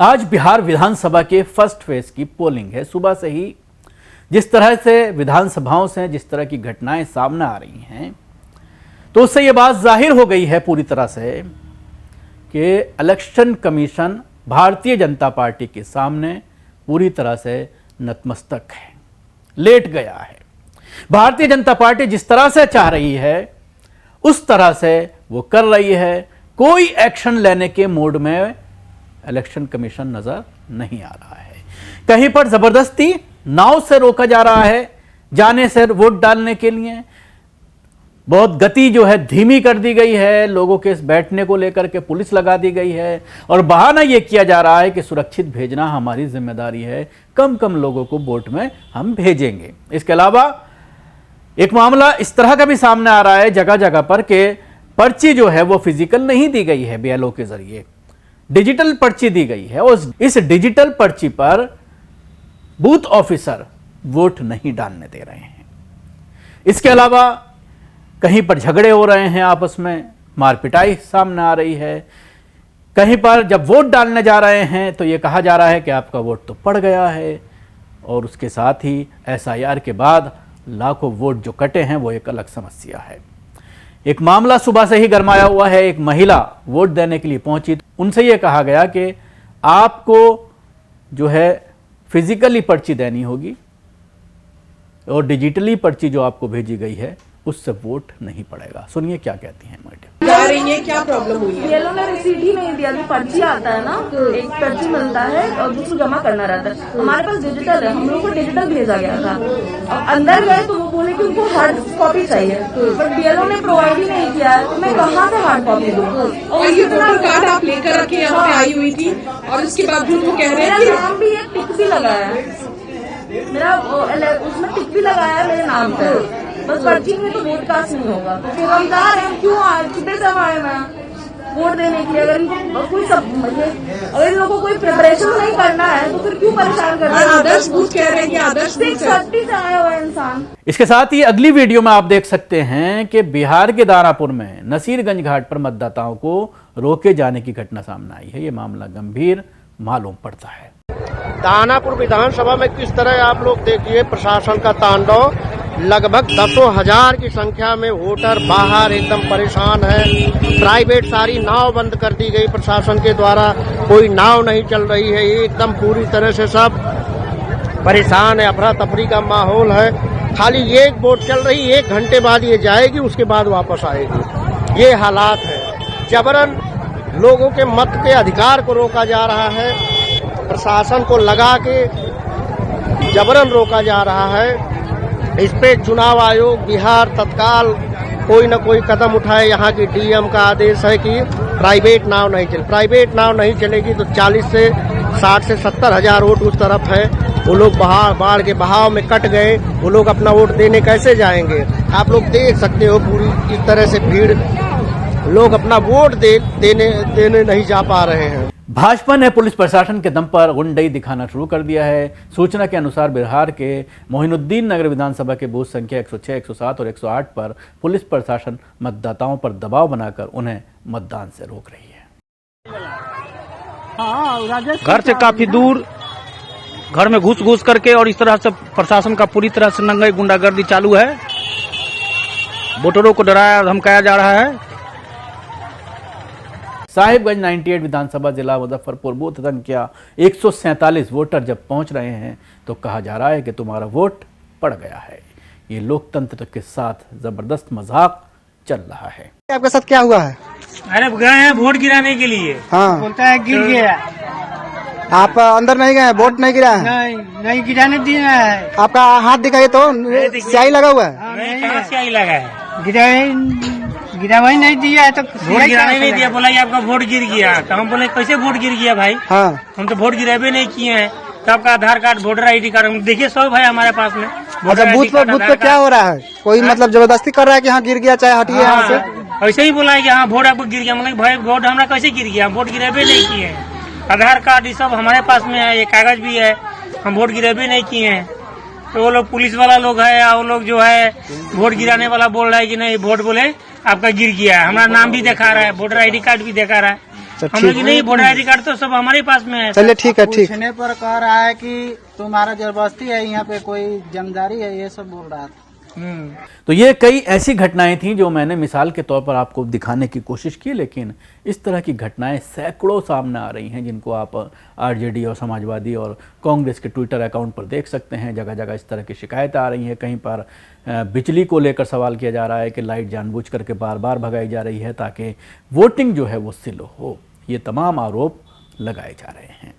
आज बिहार विधानसभा के first phase की पोलिंग है। सुबह से ही जिस तरह से विधानसभाओं से जिस तरह की घटनाएं सामने आ रही हैं, तो उससे ये बात जाहिर हो गई है पूरी तरह से कि election commission Bharatiya Janata party के सामने पूरी तरह से नतमस्तक है, लेट गया है। भारतीय जनता पार्टी जिस तरह से चाह रही है उस तरह से वो कर रही है। कोई एक्शन लेने के मूड में इलेक्शन कमीशन नजर नहीं आ रहा है। कहीं पर जबरदस्ती नाव से रोका जा रहा है जाने से वोट डालने के लिए। बहुत गति जो है धीमी कर दी गई है, लोगों के बैठने को लेकर के पुलिस लगा दी गई है और बहाना यह किया जा रहा है कि सुरक्षित भेजना हमारी जिम्मेदारी है, कम कम लोगों को वोट में हम भेजेंगे। इसके अलावा एक मामला इस तरह का भी सामने आ रहा है जगह जगह पर कि पर्ची जो है वो फिजिकल नहीं दी गई है, बीएलओ के जरिए डिजिटल पर्ची दी गई है और इस डिजिटल पर्ची पर बूथ ऑफिसर वोट नहीं डालने दे रहे हैं। इसके अलावा कहीं पर झगड़े हो रहे हैं, आपस में मारपिटाई सामने आ रही है। कहीं पर जब वोट डालने जा रहे हैं तो यह कहा जा रहा है कि आपका वोट तो पड़ गया है और उसके साथ ही एसआईआर के बाद लाखों वोट जो कटे हैं वो एक अलग समस्या है। एक मामला सुबह से ही गरमाया हुआ है। एक महिला वोट देने के लिए पहुंची, उनसे यह कहा गया कि आपको जो है फिजिकली पर्ची देनी होगी और डिजिटली पर्ची जो आपको भेजी गई है उससे वोट नहीं पड़ेगा। सुनिए क्या कहती हैं मैडम। जा रही है, क्या प्रॉब्लम हुई है? बीएलओ ने रिसीट ही नहीं दिया। जो पर्ची आता है ना, एक पर्ची मिलता है और दूसरी जमा करना रहता है। हमारे पास डिजिटल है, हम लोग को डिजिटल भेजा गया था। अब अंदर गए तो वो बोले कि उनको हार्ड कॉपी चाहिए, बट बीएलओ ने प्रोवाइड ही नहीं किया है। तो मैं कहाँ से हार्ड कॉपी दूँ? और ये वोटर कार्ड आप लेकर रखे यहाँ पे आई हुई थी और उसके बावजूद वो कह रहे हैं मेरा नाम भी एक टिक भी लगाया है, मेरा उसमें टिक भी लगाया है मेरे नाम पर, बस पर्ची में तो वोट कास्ट नहीं होगा। तो फिर हम जा रहे हैं, क्यों आए, कितने सब आए मैं वोट देने के लिए? अगर इनको कोई अगर इन लोगों को कोई प्रिपरेशन नहीं करना है तो फिर क्यों परेशान कर रहे हैं? आदर्श बूथ कह रहे हैं कि आदर्श 630 से आया हुआ इंसान। इसके साथ ही अगली वीडियो में आप देख सकते हैं कि बिहार के दानापुर में नसीरगंज घाट पर मतदाताओं को रोके जाने की घटना सामने आई है। ये मामला गंभीर मालूम पड़ता है। दानापुर विधानसभा में किस तरह आप लोग देखिए प्रशासन का तांडव। लगभग दसों हजार की संख्या में वोटर बाहर एकदम परेशान है। प्राइवेट सारी नाव बंद कर दी गई प्रशासन के द्वारा, कोई नाव नहीं चल रही है। ये एकदम पूरी तरह से सब परेशान है, अफरा तफरी का माहौल है। खाली ये वोट चल रही, 1 घंटे बाद ये जाएगी, उसके बाद वापस आएगी। ये हालात है। जबरन लोगों के मत के अधिकार को रोका जा रहा है, प्रशासन को लगा के जबरन रोका जा रहा है। इस पे चुनाव आयोग बिहार तत्काल कोई न कोई कदम उठाए। यहाँ की डीएम का आदेश है कि प्राइवेट नाव नहीं चले। प्राइवेट नाव नहीं चलेगी तो 40 से 60 से 70 हजार वोट उस तरफ है, वो लोग बाढ़ के बहाव में कट गए, वो लोग अपना वोट देने कैसे जाएंगे? आप लोग देख सकते हो पूरी इस तरह से भीड़, लोग अपना वोट देने नहीं जा पा रहे हैं। भाजपा ने पुलिस प्रशासन के दम पर गुंडई दिखाना शुरू कर दिया है। सूचना के अनुसार बिहार के मोहिनुद्दीन नगर विधानसभा के बूथ संख्या 106, 107 और 108 पर पुलिस प्रशासन मतदाताओं पर दबाव बनाकर उन्हें मतदान से रोक रही है। घर से काफी दूर घर में घुस करके और इस तरह से प्रशासन का पूरी तरह से नंगे गुंडागर्दी चालू है। वोटरों को डराया धमकाया जा रहा है। साहिबगंज 98 विधानसभा जिला मुजफ्फरपुर बूथ संख्या 147 वोटर जब पहुंच रहे हैं तो कहा जा रहा है कि तुम्हारा वोट पड़ गया है। ये लोकतंत्र के साथ जबरदस्त मजाक चल रहा है। आपके साथ क्या हुआ है? अरे गए हैं वोट गिराने के लिए। हाँ, बोलता है गिर गया। आप अंदर नहीं गए, वोट नहीं गिरा है? नहीं गिराने दिया है। आपका हाथ दिखाइए तो, स्याही लगा हुआ है? नहीं, स्याही लगा है। गिरा वही नहीं दिया है तो वोट गिराने नहीं दिया। बोला आपका वोट गिर गया। तो हम बोले कैसे वोट गिर गया भाई? हाँ, हम तो वोट गिराबे नहीं किए हैं। तो आपका आधार कार्ड, वोटर आईडी कार्ड देखिए सब है हमारे पास में। अच्छा, बूथ पे क्या हो रहा है? कोई मतलब जबरदस्ती कर रहा है कि हाँ गिर गया, चाहे हटिए यहाँ से? ऐसे ही बोला है कि हाँ वोट आपको गिर गया। मतलब भाई वोट हमारा कैसे गिर गया? वोट गिराबे नहीं किए हैं। आधार कार्ड ये सब हमारे पास में है, ये कागज भी है, हम वोट गिराबे नहीं किए हैं। तो वो लोग पुलिस वाला लोग है या वो लोग जो है वोट गिराने वाला बोल रहा है कि नहीं वोट बोले आपका गिर गया है। हमारा नाम भी दिखा रहा है, वोटर आईडी कार्ड भी दिखा रहा है। हम लोग की नहीं, वोटर आई डी कार्ड तो सब हमारे पास में है। चलिए ठीक है, ठीक। पूछने पर कह रहा है कि तुम्हारा जबरदस्ती है, यहाँ पे कोई जमींदारी है, ये सब बोल रहा था। तो ये कई ऐसी घटनाएं थीं जो मैंने मिसाल के तौर पर आपको दिखाने की कोशिश की, लेकिन इस तरह की घटनाएं सैकड़ों सामने आ रही हैं, जिनको आप आरजेडी और समाजवादी और कांग्रेस के ट्विटर अकाउंट पर देख सकते हैं। जगह जगह इस तरह की शिकायतें आ रही हैं। कहीं पर बिजली को लेकर सवाल किया जा रहा है कि लाइट जानबूझ करके बार बार भगाई जा रही है ताकि वोटिंग जो है वो स्लो हो। ये तमाम आरोप लगाए जा रहे हैं।